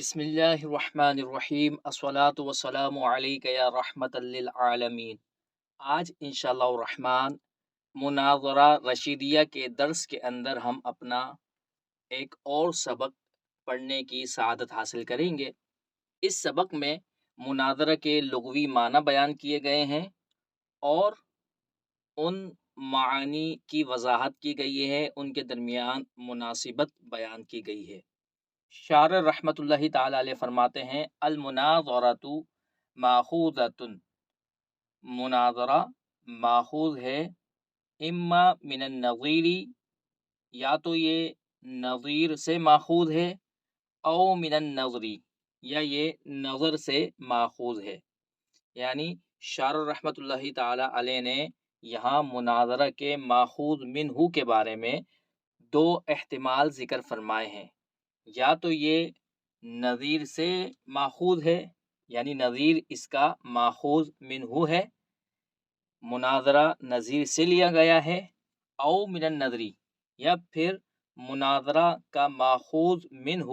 بسم اللہ الرحمن الرحیم الصلاۃ والسلام علیک یا رحمت للعالمین۔ آج انشاءاللہ الرحمن مناظرہ رشیدیہ کے درس کے اندر ہم اپنا ایک اور سبق پڑھنے کی سعادت حاصل کریں گے۔ اس سبق میں مناظرہ کے لغوی معنی بیان کیے گئے ہیں اور ان معانی کی وضاحت کی گئی ہے، ان کے درمیان مناسبت بیان کی گئی ہے۔ شارح رحمۃ اللہ تعالی علیہ فرماتے ہیں المناظرۃ ماخوذۃ، مناظرہ ماخوذ ہے اما من النظیر، یا تو یہ نظیر سے ماخوذ ہے، او من النظری، یا یہ نظر سے ماخوذ ہے۔ یعنی شارح رحمۃ اللہ تعالی علیہ نے یہاں مناظرہ کے ماخوذ منہ کے بارے میں دو احتمال ذکر فرمائے ہیں، یا تو یہ نظیر سے ماخوذ ہے، یعنی نظیر اس کا ماخوذ منہ ہے، مناظرہ نظیر سے لیا گیا ہے، او من النظری، یا پھر مناظرہ کا ماخوذ منہ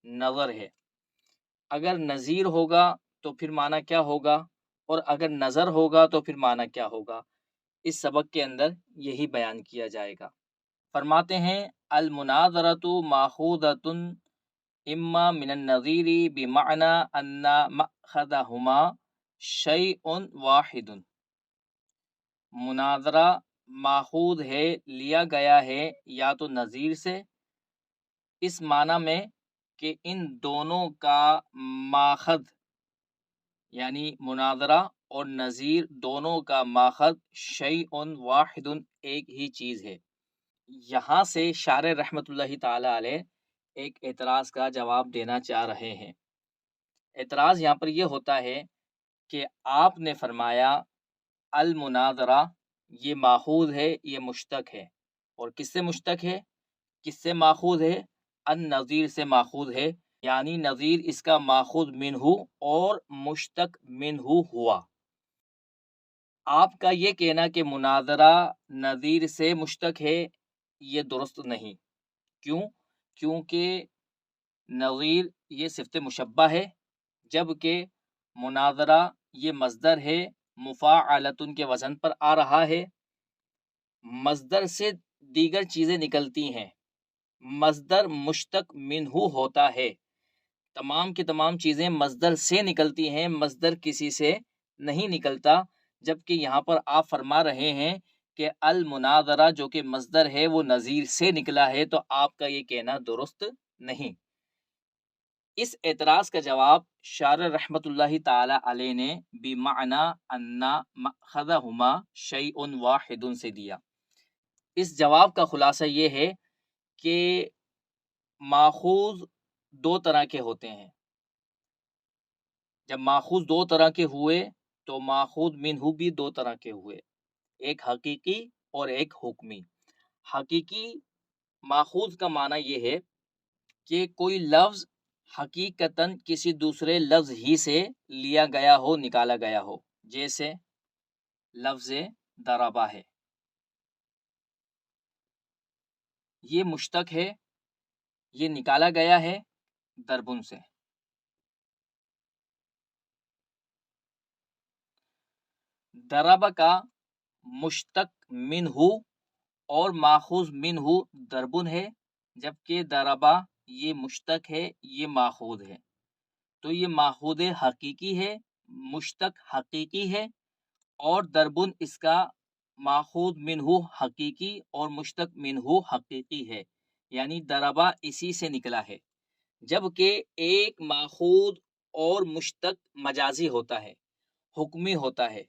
نظر ہے۔ اگر نظیر ہوگا تو پھر معنی کیا ہوگا، اور اگر نظر ہوگا تو پھر معنی کیا ہوگا، اس سبق کے اندر یہی بیان کیا جائے گا۔ فرماتے ہیں المناظرۃ ماخوذۃ اما من النظیر بمعنی ان مأخذہما شیء واحد، مناظرہ ماخوذ ہے، لیا گیا ہے یا تو نظیر سے، اس معنی میں کہ ان دونوں کا ماخذ یعنی مناظرہ اور نظیر دونوں کا ماخذ شیء واحد، ایک ہی چیز ہے۔ یہاں سے شارح رحمۃ اللہ تعالی علیہ ایک اعتراض کا جواب دینا چاہ رہے ہیں۔ اعتراض یہاں پر یہ ہوتا ہے کہ آپ نے فرمایا المناظرہ یہ ماخوذ ہے، یہ مشتق ہے، اور کس سے مشتق ہے، کس سے ماخوذ ہے، النظیر سے ماخوذ ہے، یعنی نظیر اس کا ماخوذ منہ اور مشتق منہ ہوا۔ آپ کا یہ کہنا کہ مناظرہ نظیر سے مشتق ہے یہ درست نہیں۔ کیوں؟ کیونکہ نظیر یہ صفت مشبہ ہے، جبکہ مناظرہ یہ مصدر ہے، مفاعلۃ کے وزن پر آ رہا ہے۔ مصدر سے دیگر چیزیں نکلتی ہیں، مصدر مشتق منہ ہوتا ہے، تمام کی تمام چیزیں مصدر سے نکلتی ہیں، مصدر کسی سے نہیں نکلتا، جبکہ یہاں پر آپ فرما رہے ہیں کہ المناظرہ جو کہ مصدر ہے وہ نظیر سے نکلا ہے، تو آپ کا یہ کہنا درست نہیں۔ اس اعتراض کا جواب شارح رحمۃ اللہ تعالی علیہ نے بمعنی ان مأخذہما شیء واحد سے دیا۔ اس جواب کا خلاصہ یہ ہے کہ ماخوذ دو طرح کے ہوتے ہیں۔ جب ماخوذ دو طرح کے ہوئے تو ماخوذ منہ بھی دو طرح کے ہوئے، ایک حقیقی اور ایک حکمی۔ حقیقی ماخوذ کا معنی یہ ہے کہ کوئی لفظ حقیقتاً کسی دوسرے لفظ ہی سے لیا گیا ہو، نکالا گیا ہو، جیسے لفظ ضربہ ہے، یہ مشتق ہے، یہ نکالا گیا ہے ضربن سے۔ ضربہ کا مشتق منہ اور ماخوذ منہ ضربن ہے، جبکہ ضربہ یہ مشتق ہے، یہ ماخوذ ہے، تو یہ ماخوذ حقیقی ہے، مشتق حقیقی ہے، اور ضربن اس کا ماخوذ منہ حقیقی اور مشتق منہ حقیقی ہے، یعنی ضربہ اسی سے نکلا ہے، جبکہ ایک ماخوذ اور مشتق مجازی ہوتا ہے، حکمی ہوتا ہے۔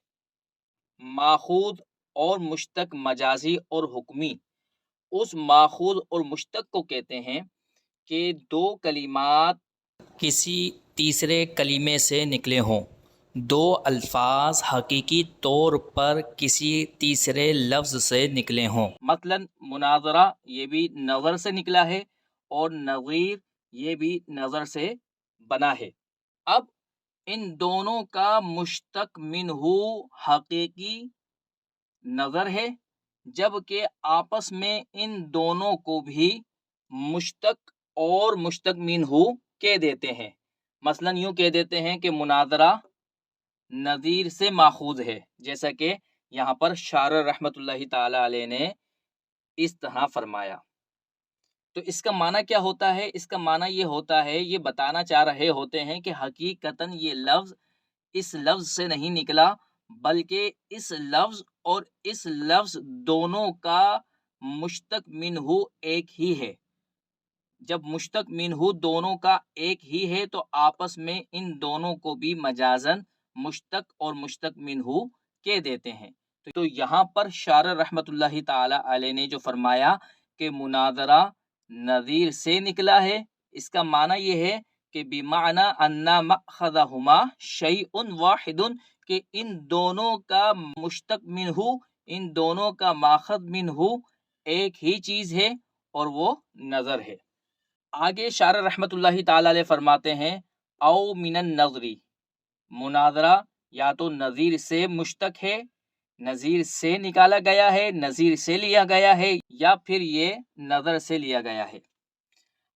ماخوذ اور مشتق مجازی اور حکمی اس ماخوذ اور مشتق کو کہتے ہیں کہ دو کلمات کسی تیسرے کلمے سے نکلے ہوں، دو الفاظ حقیقی طور پر کسی تیسرے لفظ سے نکلے ہوں۔ مثلا مناظرہ یہ بھی نظر سے نکلا ہے اور نظیر یہ بھی نظر سے بنا ہے۔ اب ان دونوں کا مشتق منہ حقیقی نظر ہے، جبکہ آپس میں ان دونوں کو بھی مشتق اور مشتق منہ کہہ دیتے ہیں۔ مثلاً یوں کہہ دیتے ہیں کہ مناظرہ نظیر سے ماخوذ ہے، جیسا کہ یہاں پر شارح رحمۃ اللہ تعالی علیہ نے اس طرح فرمایا۔ تو اس کا معنی کیا ہوتا ہے؟ اس کا معنی یہ ہوتا ہے، یہ بتانا چاہ رہے ہوتے ہیں کہ حقیقتاً یہ لفظ اس لفظ سے نہیں نکلا، بلکہ اس لفظ اور اس لفظ دونوں کا مشتق منہ ایک ہی ہے۔ جب مشتق منہ دونوں کا ایک ہی ہے تو آپس میں ان دونوں کو بھی مجازن مشتق اور مشتق منہ کہہ دیتے ہیں۔ تو یہاں پر شارح رحمۃ اللہ تعالی علیہ نے جو فرمایا کہ مناظرہ نظیر سے نکلا ہے، اس کا معنی یہ ہے کہ بمعنی ان مأخذہما شیء واحد، کہ ان دونوں کا مشتق منہ، ان دونوں کا ماخذ منہ ایک ہی چیز ہے اور وہ نظر ہے۔ آگے شارح رحمۃ اللہ تعالی علیہ فرماتے ہیں او من النظری، مناظرہ یا تو نظیر سے مشتق ہے، نظیر سے نکالا گیا ہے، نظیر سے لیا گیا ہے، یا پھر یہ نظر سے لیا گیا ہے۔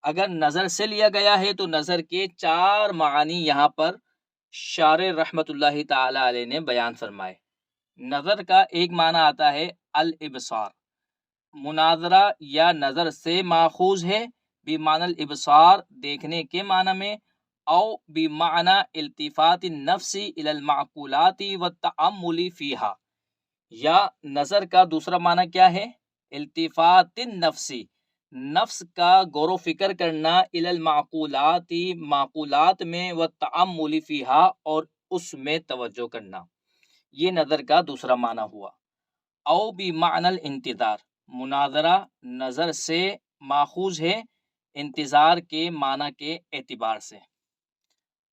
اگر نظر سے لیا گیا ہے تو نظر کے 4 معانی یہاں پر شارح رحمۃ اللہ تعالی علیہ نے بیان فرمائے۔ نظر کا ایک معنی آتا ہے الابصار، مناظرہ یا نظر سے ماخوذ ہے بمعنی الابصار، دیکھنے کے معنی میں، او بمعنی التفات النفس الى المعقولات والتأمل فیہا، یا نظر کا دوسرا معنی کیا ہے؟ التفات النفس، نفس کا غور و فکر کرنا، الی المعقولات، معقولات میں، والتأمل فیہا، اور اس میں توجہ کرنا، یہ نظر کا دوسرا معنی ہوا۔ او بمعنی الانتظار، مناظرہ نظر سے ماخوذ ہے انتظار کے معنی کے اعتبار سے۔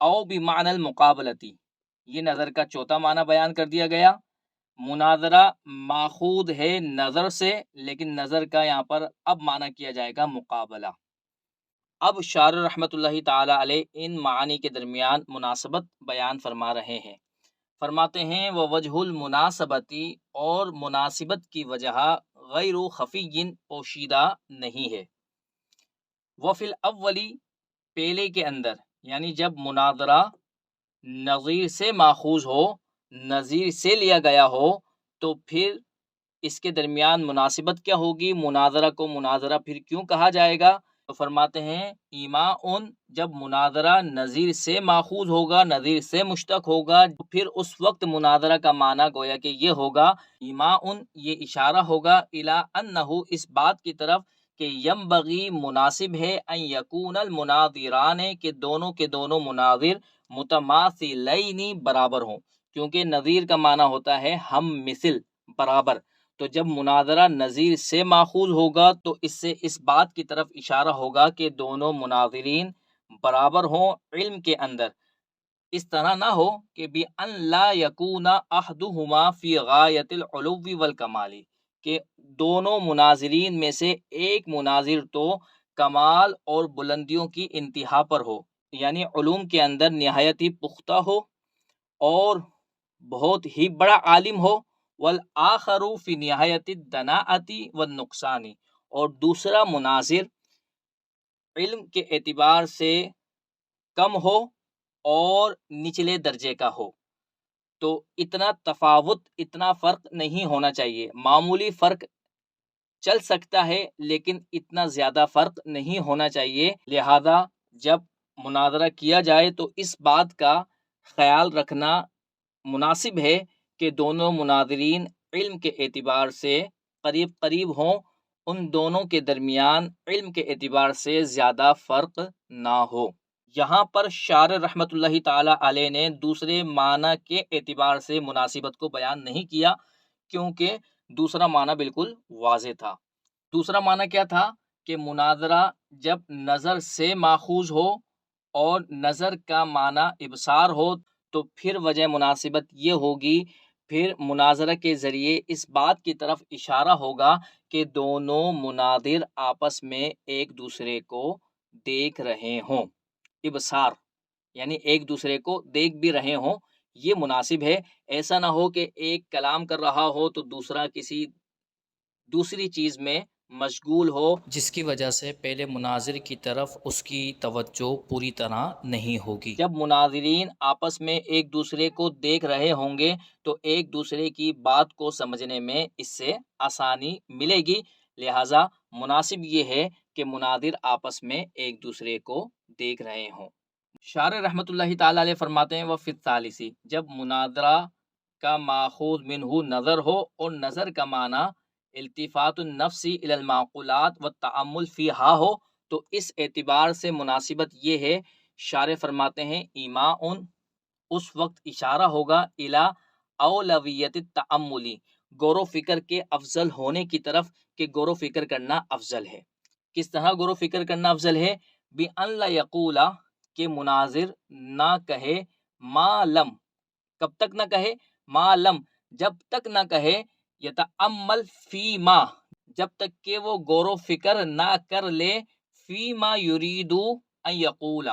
او بمعنی المقابلتی، یہ نظر کا چوتھا معنی بیان کر دیا گیا۔ مناظرہ ماخوذ ہے نظر سے، لیکن نظر کا یہاں پر اب معنی کیا جائے گا مقابلہ۔ اب شارح رحمۃ اللہ تعالی علیہ ان معانی کے درمیان مناسبت بیان فرما رہے ہیں۔ فرماتے ہیں ووجہ المناسبتی، اور مناسبت کی وجہ غیر خفی، پوشیدہ نہیں ہے۔ وفی الاولی، پہلے کے اندر، یعنی جب مناظرہ نظیر سے ماخوذ ہو، نظیر سے لیا گیا ہو، تو پھر اس کے درمیان مناسبت کیا ہوگی؟ مناظرہ کو مناظرہ پھر کیوں کہا جائے گا؟ تو فرماتے ہیں ایماء، جب مناظرہ نظیر سے ماخوذ ہوگا، نظیر سے مشتق ہوگا، پھر اس وقت مناظرہ کا معنی گویا کہ یہ ہوگا ایماء، یہ اشارہ ہوگا الی انہ، اس بات کی طرف کہ ینبغی، مناسب ہے، ان یکون المناظران، کہ دونوں کے دونوں مناظر متماثلین، برابر ہوں، کیونکہ نظیر کا معنی ہوتا ہے ہم مثل، برابر۔ تو جب مناظرہ نظیر سے ماخوذ ہوگا تو اس سے اس بات کی طرف اشارہ ہوگا کہ دونوں مناظرین برابر ہوں علم کے اندر۔ اس طرح نہ ہو کہ بِأَن لَا يَكُونَ أَحَدُهُمَا فِي غَایَةِ الْعُلُوِّ وَالْکَمَالِ، کہ دونوں مناظرین میں سے ایک مناظر تو کمال اور بلندیوں کی انتہا پر ہو، یعنی علوم کے اندر نہایت ہی پختہ ہو اور بہت ہی بڑا عالم ہو، والآخر فی نہایت الدناءۃ والنقصان، اور دوسرا مناظر علم کے اعتبار سے کم ہو اور نچلے درجے کا ہو۔ تو اتنا تفاوت، اتنا فرق نہیں ہونا چاہیے، معمولی فرق چل سکتا ہے لیکن اتنا زیادہ فرق نہیں ہونا چاہیے۔ لہذا جب مناظرہ کیا جائے تو اس بات کا خیال رکھنا مناسب ہے کہ دونوں مناظرین علم کے اعتبار سے قریب قریب ہوں، ان دونوں کے درمیان علم کے اعتبار سے زیادہ فرق نہ ہو۔ یہاں پر شارح رحمۃ اللہ تعالی علیہ نے دوسرے معنی کے اعتبار سے مناسبت کو بیان نہیں کیا، کیونکہ دوسرا معنی بالکل واضح تھا۔ دوسرا معنی کیا تھا؟ کہ مناظرہ جب نظر سے ماخوذ ہو اور نظر کا معنی ابصار ہو تو پھر وجہ مناسبت یہ ہوگی، پھر مناظرہ کے ذریعے اس بات کی طرف اشارہ ہوگا کہ دونوں مناظر آپس میں ایک دوسرے کو دیکھ رہے ہوں، ابصار یعنی ایک دوسرے کو دیکھ بھی رہے ہوں، یہ مناسب ہے۔ ایسا نہ ہو کہ ایک کلام کر رہا ہو تو دوسرا کسی دوسری چیز میں مشغول ہو، جس کی وجہ سے پہلے مناظر کی طرف اس کی توجہ پوری طرح نہیں ہوگی۔ جب مناظرین آپس میں ایک دوسرے کو دیکھ رہے ہوں گے تو ایک دوسرے کی بات کو سمجھنے میں اس سے آسانی ملے گی، لہٰذا مناسب یہ ہے کہ مناظر آپس میں ایک دوسرے کو دیکھ رہے ہوں۔ شارح رحمۃ اللہ تعالی علیہ فرماتے ہیں وفی الثالثی، جب مناظرہ کا ماخوذ منہ نظر ہو اور نظر کا معنی التفات النفس الی المعقولات والتأمل فیہا ہو تو اس اعتبار سے مناسبت یہ ہے، شارح فرماتے ہیں ایماء اس وقت اشارہ ہوگا الی اولویت التأملی، غور و فکر کے افضل ہونے کی طرف کہ غور و فکر کرنا افضل ہے۔ کس طرح غور و فکر کرنا افضل ہے؟ بِأَن لَا يَقُولَ کہ مناظر نہ کہے ما لم، کب تک نہ کہے؟ ما لم، جب تک نہ کہے یتأمل فی ما، جب تک کہ وہ غور و فکر نہ کر لے فی ما یرید ان یقول،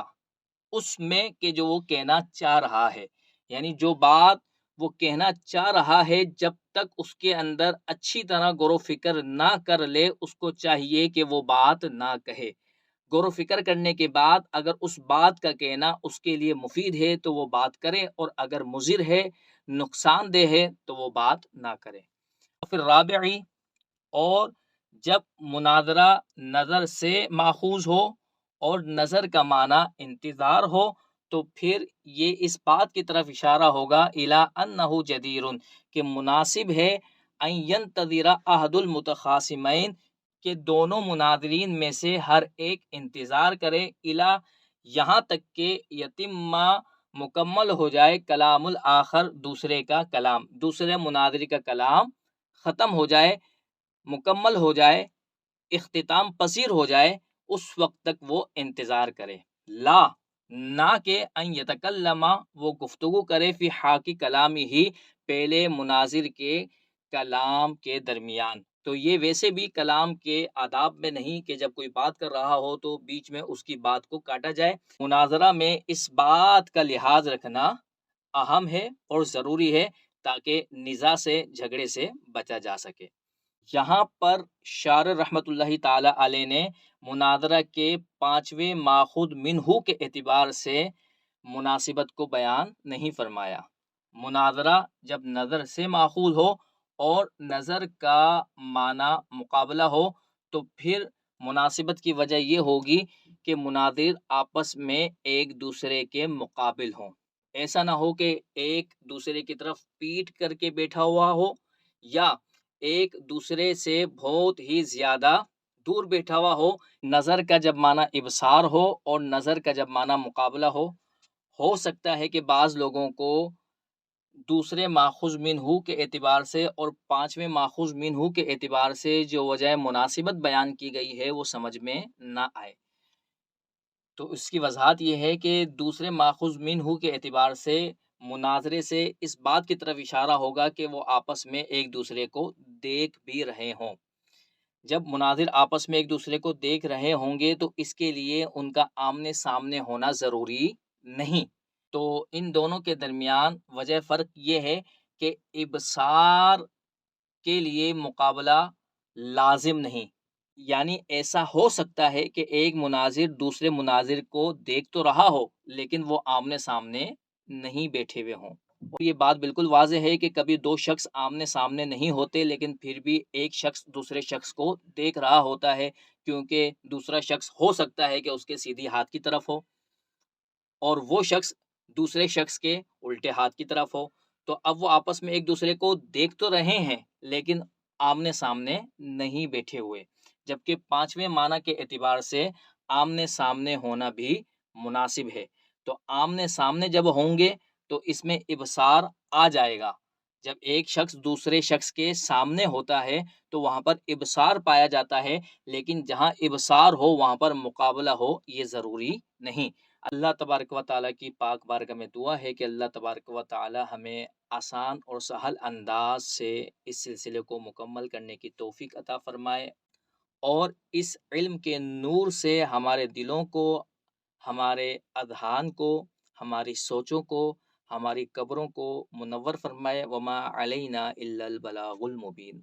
اس میں کہ جو وہ کہنا چاہ رہا ہے، یعنی جو بات وہ کہنا چاہ رہا ہے جب تک اس کے اندر اچھی طرح غور و فکر نہ کر لے اس کو چاہیے کہ وہ بات نہ کہے۔ غور و فکر کرنے کے بعد اگر اس بات کا کہنا اس کے لیے مفید ہے تو وہ بات کرے، اور اگر مضر ہے، نقصان دہ ہے تو وہ بات نہ کرے۔ پھر رابعی، اور جب مناظرہ نظر سے ماخوذ ہو اور نظر کا معنی انتظار ہو تو پھر یہ اس بات کی طرف اشارہ ہوگا الی انہ جدیر کہ مناسب ہے ان ینتظر احد المتخاصمین کہ دونوں مناظرین میں سے ہر ایک انتظار کرے الی یہاں تک کہ یتم مکمل ہو جائے کلام الآخر، دوسرے کا کلام، دوسرے مناظر کا کلام ختم ہو جائے، مکمل ہو جائے، اختتام پذیر ہو جائے، اس وقت تک وہ انتظار کرے۔ لا، نہ کہ ان یتکلم، وہ گفتگو کرے فی حاکی کلامی ہی، پہلے مناظر کے کلام کے درمیان۔ تو یہ ویسے بھی کلام کے آداب میں نہیں کہ جب کوئی بات کر رہا ہو تو بیچ میں اس کی بات کو کاٹا جائے۔ مناظرہ میں اس بات کا لحاظ رکھنا اہم ہے اور ضروری ہے تاکہ نزاع سے، جھگڑے سے بچا جا سکے۔ یہاں پر شارح رحمۃ اللہ تعالی علیہ نے مناظرہ کے پانچویں ماخوذ منہ کے اعتبار سے مناسبت کو بیان نہیں فرمایا۔ مناظرہ جب نظر سے ماخوذ ہو اور نظر کا معنی مقابلہ ہو تو پھر مناسبت کی وجہ یہ ہوگی کہ مناظر آپس میں ایک دوسرے کے مقابل ہوں، ایسا نہ ہو کہ ایک دوسرے کی طرف پیٹ کر کے بیٹھا ہوا ہو یا ایک دوسرے سے بہت ہی زیادہ دور بیٹھا ہوا نظر کا جب معنی ابصار ہو اور نظر کا جب معنی مقابلہ ہو سکتا ہے کہ بعض لوگوں کو دوسرے ماخوذ منہ کے اعتبار سے اور پانچویں ماخوذ منہ کے اعتبار سے جو وجہ مناسبت بیان کی گئی ہے وہ سمجھ میں نہ آئے، تو اس کی وضاحت یہ ہے کہ دوسرے ماخوذ منہ کے اعتبار سے مناظرے سے اس بات کی طرف اشارہ ہوگا کہ وہ آپس میں ایک دوسرے کو دیکھ بھی رہے ہوں۔ جب مناظر آپس میں ایک دوسرے کو دیکھ رہے ہوں گے تو اس کے لیے ان کا آمنے سامنے ہونا ضروری نہیں، تو ان دونوں کے درمیان وجہ فرق یہ ہے کہ ابصار کے لیے مقابلہ لازم نہیں، یعنی ایسا ہو سکتا ہے کہ ایک مناظر دوسرے مناظر کو دیکھ تو رہا ہو لیکن وہ آمنے سامنے نہیں بیٹھے ہوئے ہوں۔ اور یہ بات بالکل واضح ہے کہ کبھی دو شخص آمنے سامنے نہیں ہوتے لیکن پھر بھی ایک شخص دوسرے شخص کو دیکھ رہا ہوتا ہے، کیونکہ دوسرا شخص ہو سکتا ہے کہ اس کے سیدھی ہاتھ کی طرف ہو اور وہ شخص دوسرے شخص کے الٹے ہاتھ کی طرف ہو، تو اب وہ آپس میں ایک دوسرے کو دیکھ تو رہے ہیں لیکن آمنے سامنے نہیں بیٹھے ہوئے، جبکہ پانچویں معنی کے اعتبار سے آمنے سامنے ہونا بھی مناسب ہے۔ تو آمنے سامنے جب ہوں گے تو اس میں ابصار آ جائے گا، جب ایک شخص دوسرے شخص کے سامنے ہوتا ہے تو وہاں پر ابصار پایا جاتا ہے، لیکن جہاں ابصار ہو وہاں پر مقابلہ ہو یہ ضروری نہیں۔ اللہ تبارک و تعالیٰ کی پاک بارگاہ میں دعا ہے کہ اللہ تبارک و تعالیٰ ہمیں آسان اور سہل انداز سے اس سلسلے کو مکمل کرنے کی توفیق عطا فرمائے اور اس علم کے نور سے ہمارے دلوں کو، ہمارے اذہان کو، ہماری سوچوں کو، ہماری قبروں کو منور فرمائے۔ وما علینا الا البلاغ المبین۔